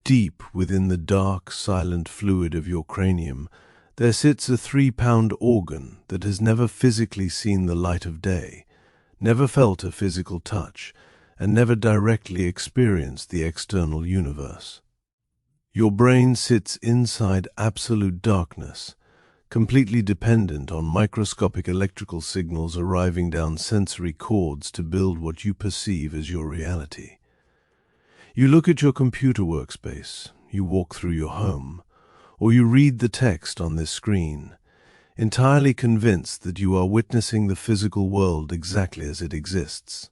Deep within the dark, silent fluid of your cranium, there sits a 3-pound organ that has never physically seen the light of day, never felt a physical touch, and never directly experienced the external universe. Your brain sits inside absolute darkness, completely dependent on microscopic electrical signals arriving down sensory cords to build what you perceive as your reality. You look at your computer workspace, you walk through your home, or you read the text on this screen, entirely convinced that you are witnessing the physical world exactly as it exists.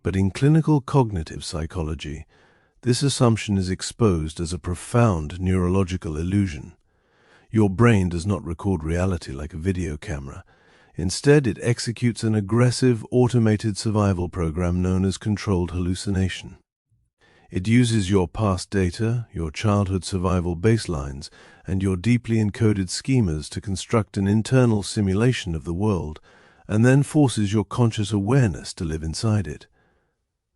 But in clinical cognitive psychology, this assumption is exposed as a profound neurological illusion. Your brain does not record reality like a video camera. Instead, it executes an aggressive, automated survival program known as controlled hallucination. It uses your past data, your childhood survival baselines, and your deeply encoded schemas to construct an internal simulation of the world, and then forces your conscious awareness to live inside it.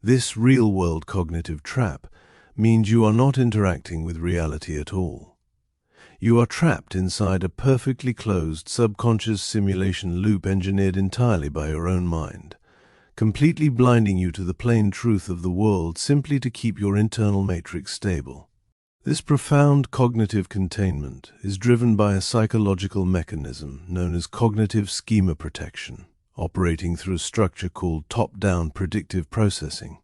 This real-world cognitive trap means you are not interacting with reality at all. You are trapped inside a perfectly closed subconscious simulation loop engineered entirely by your own mind, completely blinding you to the plain truth of the world simply to keep your internal matrix stable. This profound cognitive containment is driven by a psychological mechanism known as cognitive schema protection, operating through a structure called Top-Down Predictive Processing.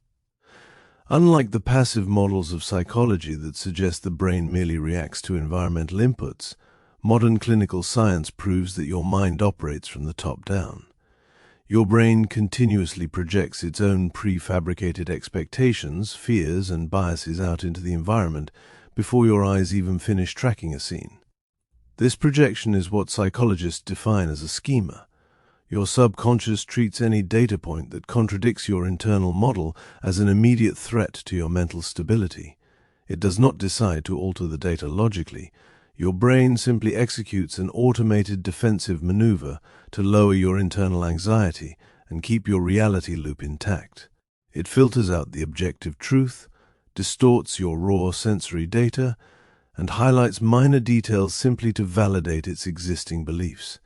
Unlike the passive models of psychology that suggest the brain merely reacts to environmental inputs, modern clinical science proves that your mind operates from the top down. Your brain continuously projects its own prefabricated expectations, fears, and biases out into the environment before your eyes even finish tracking a scene. This projection is what psychologists define as a schema. Your subconscious treats any data point that contradicts your internal model as an immediate threat to your mental stability. It does not decide to alter the data logically. Your brain simply executes an automated defensive maneuver to lower your internal anxiety and keep your reality loop intact. It filters out the objective truth, distorts your raw sensory data, and highlights minor details simply to validate its existing beliefs,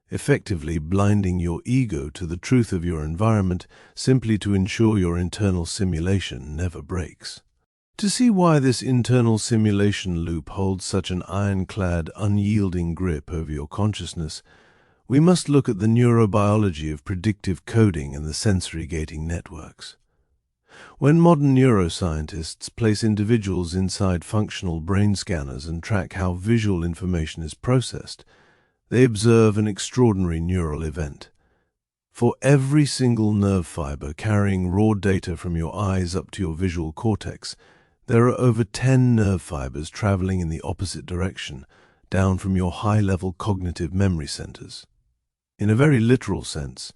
effectively blinding your ego to the truth of your environment simply to ensure your internal simulation never breaks. To see why this internal simulation loop holds such an ironclad, unyielding grip over your consciousness, we must look at the neurobiology of predictive coding and the sensory gating networks. When modern neuroscientists place individuals inside functional brain scanners and track how visual information is processed, they observe an extraordinary neural event. For every single nerve fiber carrying raw data from your eyes up to your visual cortex, there are over 10 nerve fibers traveling in the opposite direction, down from your high-level cognitive memory centers. In a very literal sense,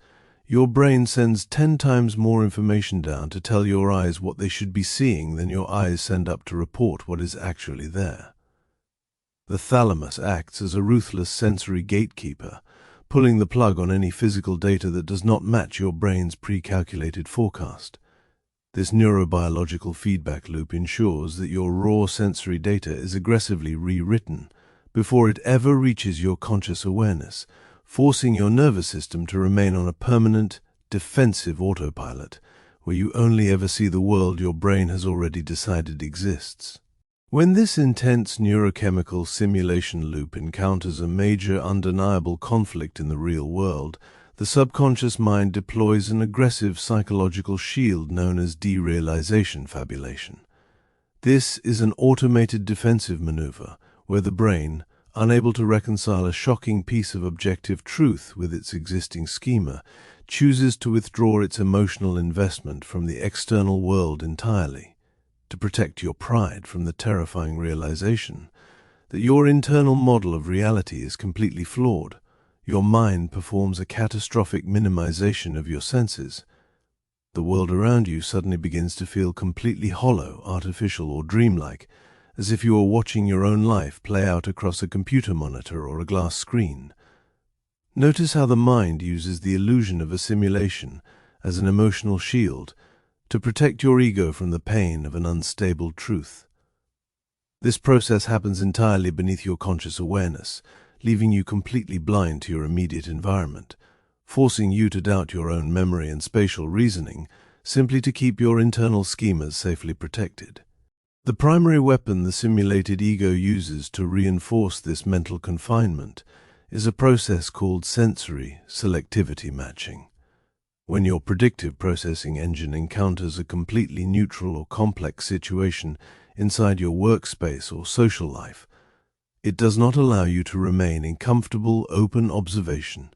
your brain sends 10 times more information down to tell your eyes what they should be seeing than your eyes send up to report what is actually there. The thalamus acts as a ruthless sensory gatekeeper, pulling the plug on any physical data that does not match your brain's pre-calculated forecast. This neurobiological feedback loop ensures that your raw sensory data is aggressively rewritten before it ever reaches your conscious awareness, forcing your nervous system to remain on a permanent, defensive autopilot, where you only ever see the world your brain has already decided exists. When this intense neurochemical simulation loop encounters a major undeniable conflict in the real world, the subconscious mind deploys an aggressive psychological shield known as derealization fabulation. This is an automated defensive maneuver where the brain, unable to reconcile a shocking piece of objective truth with its existing schema, chooses to withdraw its emotional investment from the external world entirely, to protect your pride from the terrifying realization that your internal model of reality is completely flawed. Your mind performs a catastrophic minimization of your senses. The world around you suddenly begins to feel completely hollow, artificial, or dreamlike, as if you were watching your own life play out across a computer monitor or a glass screen. Notice how the mind uses the illusion of a simulation as an emotional shield to protect your ego from the pain of an unstable truth. This process happens entirely beneath your conscious awareness, leaving you completely blind to your immediate environment, forcing you to doubt your own memory and spatial reasoning simply to keep your internal schemas safely protected. The primary weapon the simulated ego uses to reinforce this mental confinement is a process called sensory selectivity matching. When your predictive processing engine encounters a completely neutral or complex situation inside your workspace or social life, it does not allow you to remain in comfortable, open observation.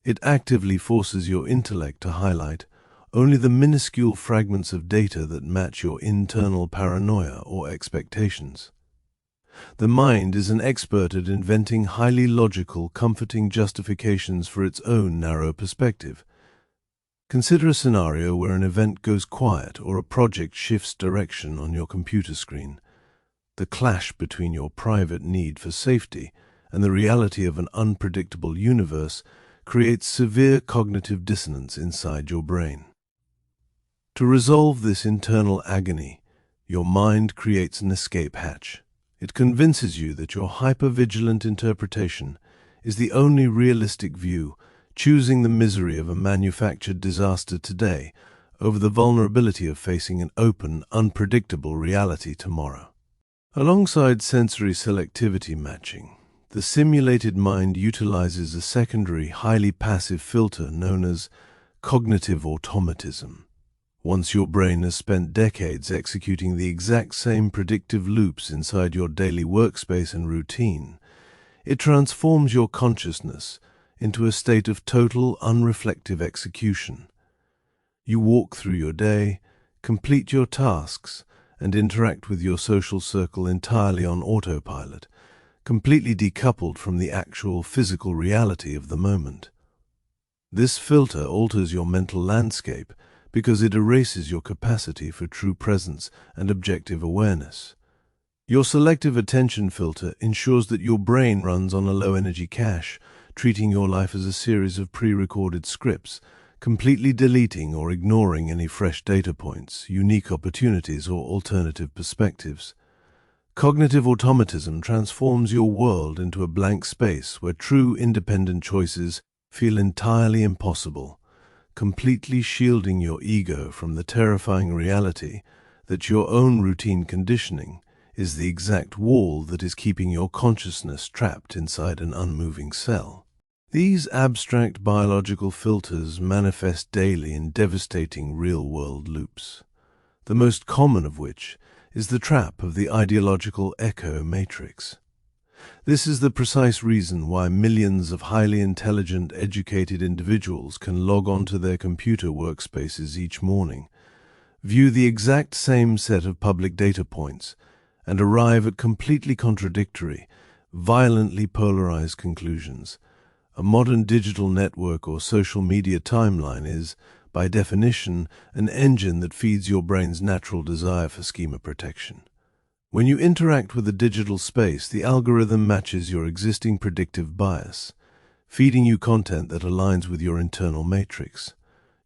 It actively forces your intellect to highlight only the minuscule fragments of data that match your internal paranoia or expectations. The mind is an expert at inventing highly logical, comforting justifications for its own narrow perspective. Consider a scenario where an event goes quiet or a project shifts direction on your computer screen. The clash between your private need for safety and the reality of an unpredictable universe creates severe cognitive dissonance inside your brain. To resolve this internal agony, your mind creates an escape hatch. It convinces you that your hyper-vigilant interpretation is the only realistic view, choosing the misery of a manufactured disaster today over the vulnerability of facing an open, unpredictable reality tomorrow. Alongside sensory selectivity matching, the simulated mind utilizes a secondary, highly passive filter known as cognitive automatism. Once your brain has spent decades executing the exact same predictive loops inside your daily workspace and routine, it transforms your consciousness into a state of total, unreflective execution. You walk through your day, complete your tasks, and interact with your social circle entirely on autopilot, completely decoupled from the actual physical reality of the moment. This filter alters your mental landscape because it erases your capacity for true presence and objective awareness. Your selective attention filter ensures that your brain runs on a low-energy cache, treating your life as a series of pre-recorded scripts, completely deleting or ignoring any fresh data points, unique opportunities, or alternative perspectives. Cognitive automatism transforms your world into a blank space where true independent choices feel entirely impossible, completely shielding your ego from the terrifying reality that your own routine conditioning is the exact wall that is keeping your consciousness trapped inside an unmoving cell. These abstract biological filters manifest daily in devastating real-world loops, the most common of which is the trap of the ideological echo matrix. This is the precise reason why millions of highly intelligent, educated individuals can log onto their computer workspaces each morning, view the exact same set of public data points, and arrive at completely contradictory, violently polarized conclusions. A modern digital network or social media timeline is, by definition, an engine that feeds your brain's natural desire for schema protection. When you interact with a digital space, the algorithm matches your existing predictive bias, feeding you content that aligns with your internal matrix.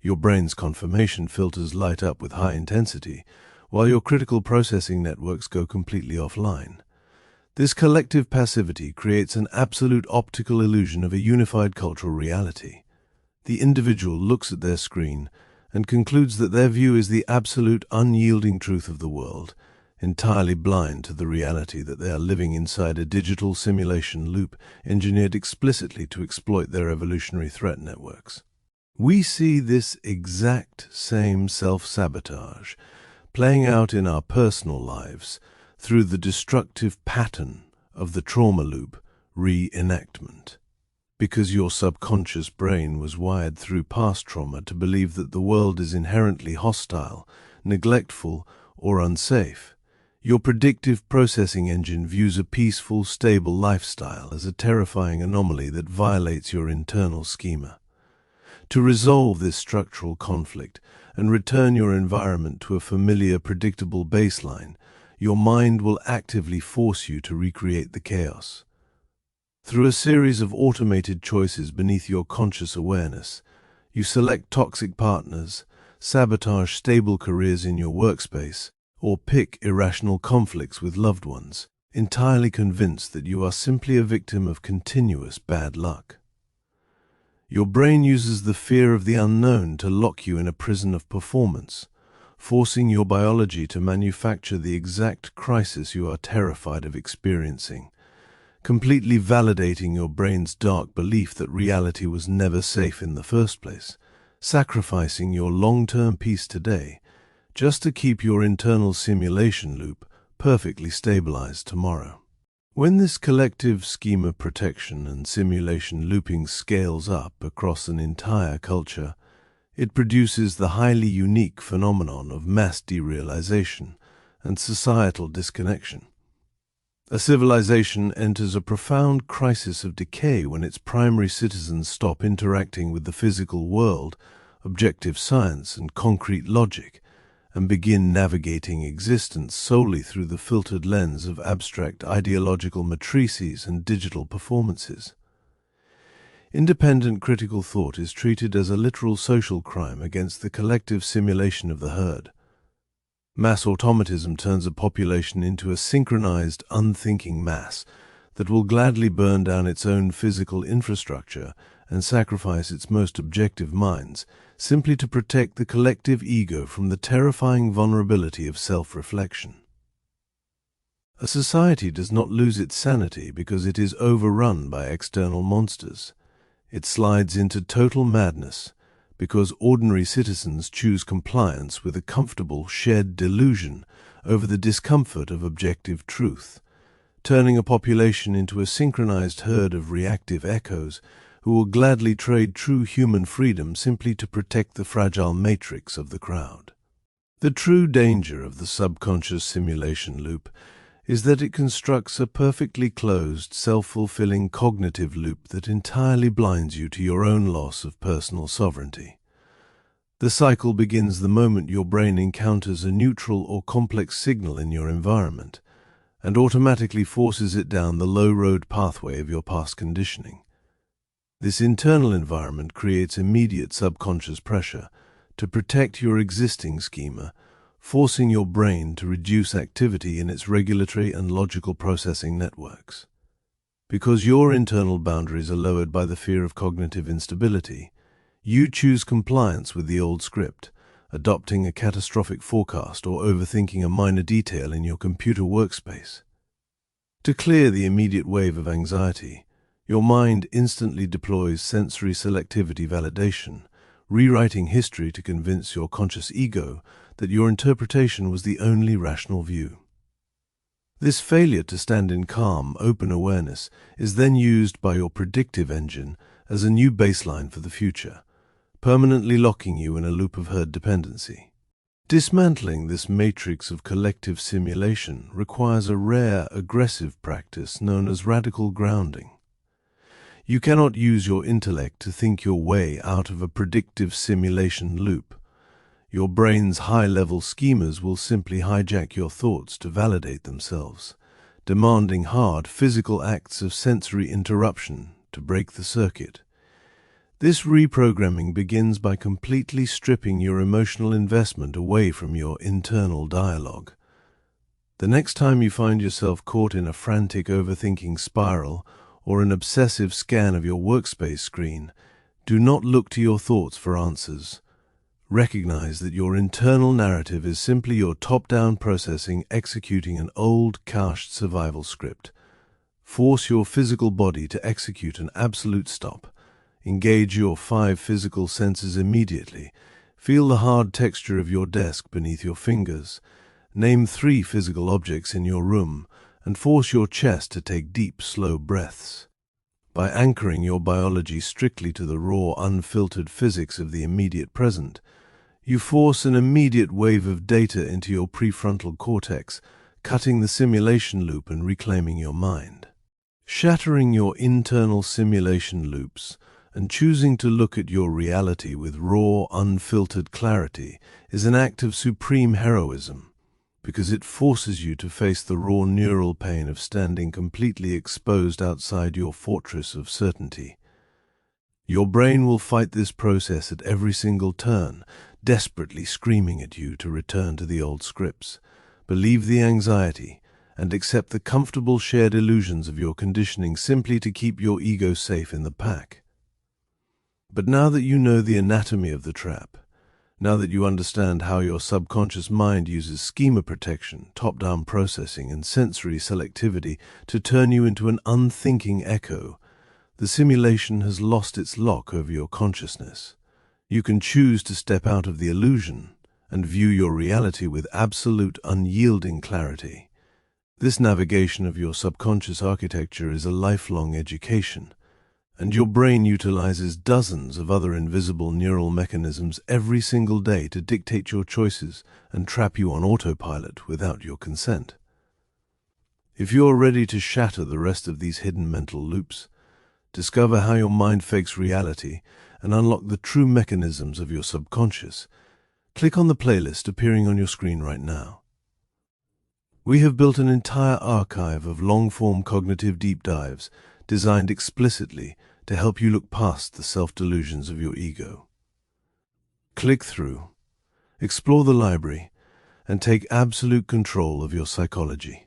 Your brain's confirmation filters light up with high intensity, while your critical processing networks go completely offline. This collective passivity creates an absolute optical illusion of a unified cultural reality. The individual looks at their screen and concludes that their view is the absolute, unyielding truth of the world, entirely blind to the reality that they are living inside a digital simulation loop engineered explicitly to exploit their evolutionary threat networks. We see this exact same self-sabotage playing out in our personal lives through the destructive pattern of the trauma loop reenactment. Because your subconscious brain was wired through past trauma to believe that the world is inherently hostile, neglectful, or unsafe, your predictive processing engine views a peaceful, stable lifestyle as a terrifying anomaly that violates your internal schema. To resolve this structural conflict and return your environment to a familiar, predictable baseline, your mind will actively force you to recreate the chaos. Through a series of automated choices beneath your conscious awareness, you select toxic partners, sabotage stable careers in your workspace, or pick irrational conflicts with loved ones, entirely convinced that you are simply a victim of continuous bad luck. Your brain uses the fear of the unknown to lock you in a prison of performance, forcing your biology to manufacture the exact crisis you are terrified of experiencing, completely validating your brain's dark belief that reality was never safe in the first place, sacrificing your long-term peace today just to keep your internal simulation loop perfectly stabilized tomorrow. When this collective schema protection and simulation looping scales up across an entire culture, it produces the highly unique phenomenon of mass derealization and societal disconnection. A civilization enters a profound crisis of decay when its primary citizens stop interacting with the physical world, objective science, and concrete logic, and begin navigating existence solely through the filtered lens of abstract ideological matrices and digital performances. Independent critical thought is treated as a literal social crime against the collective simulation of the herd. Mass automatism turns a population into a synchronized, unthinking mass that will gladly burn down its own physical infrastructure and sacrifice its most objective minds, simply to protect the collective ego from the terrifying vulnerability of self-reflection. A society does not lose its sanity because it is overrun by external monsters. It slides into total madness because ordinary citizens choose compliance with a comfortable, shared delusion over the discomfort of objective truth, turning a population into a synchronized herd of reactive echoes who will gladly trade true human freedom simply to protect the fragile matrix of the crowd. The true danger of the subconscious simulation loop is that it constructs a perfectly closed, self-fulfilling cognitive loop that entirely blinds you to your own loss of personal sovereignty. The cycle begins the moment your brain encounters a neutral or complex signal in your environment, and automatically forces it down the low-road pathway of your past conditioning. This internal environment creates immediate subconscious pressure to protect your existing schema, forcing your brain to reduce activity in its regulatory and logical processing networks. Because your internal boundaries are lowered by the fear of cognitive instability, you choose compliance with the old script, adopting a catastrophic forecast or overthinking a minor detail in your computer workspace. To clear the immediate wave of anxiety, your mind instantly deploys sensory selectivity validation, rewriting history to convince your conscious ego that your interpretation was the only rational view. This failure to stand in calm, open awareness is then used by your predictive engine as a new baseline for the future, permanently locking you in a loop of herd dependency. Dismantling this matrix of collective simulation requires a rare, aggressive practice known as radical grounding. You cannot use your intellect to think your way out of a predictive simulation loop. Your brain's high-level schemas will simply hijack your thoughts to validate themselves, demanding hard physical acts of sensory interruption to break the circuit. This reprogramming begins by completely stripping your emotional investment away from your internal dialogue. The next time you find yourself caught in a frantic overthinking spiral or an obsessive scan of your workspace screen, do not look to your thoughts for answers. Recognize that your internal narrative is simply your top-down processing executing an old, cached survival script. Force your physical body to execute an absolute stop. Engage your 5 physical senses immediately. Feel the hard texture of your desk beneath your fingers. Name 3 physical objects in your room, and force your chest to take deep, slow breaths. By anchoring your biology strictly to the raw, unfiltered physics of the immediate present, you force an immediate wave of data into your prefrontal cortex, cutting the simulation loop and reclaiming your mind. Shattering your internal simulation loops and choosing to look at your reality with raw, unfiltered clarity is an act of supreme heroism, because it forces you to face the raw neural pain of standing completely exposed outside your fortress of certainty. Your brain will fight this process at every single turn, desperately screaming at you to return to the old scripts. Believe the anxiety, and accept the comfortable shared illusions of your conditioning simply to keep your ego safe in the pack. But now that you know the anatomy of the trap, now that you understand how your subconscious mind uses schema protection, top-down processing, and sensory selectivity to turn you into an unthinking echo, the simulation has lost its lock over your consciousness. You can choose to step out of the illusion and view your reality with absolute, unyielding clarity. This navigation of your subconscious architecture is a lifelong education, and your brain utilizes dozens of other invisible neural mechanisms every single day to dictate your choices and trap you on autopilot without your consent. If you're ready to shatter the rest of these hidden mental loops, discover how your mind fakes reality, and unlock the true mechanisms of your subconscious, click on the playlist appearing on your screen right now. We have built an entire archive of long-form cognitive deep dives designed explicitly to help you look past the self-delusions of your ego. Click through, explore the library, and take absolute control of your psychology.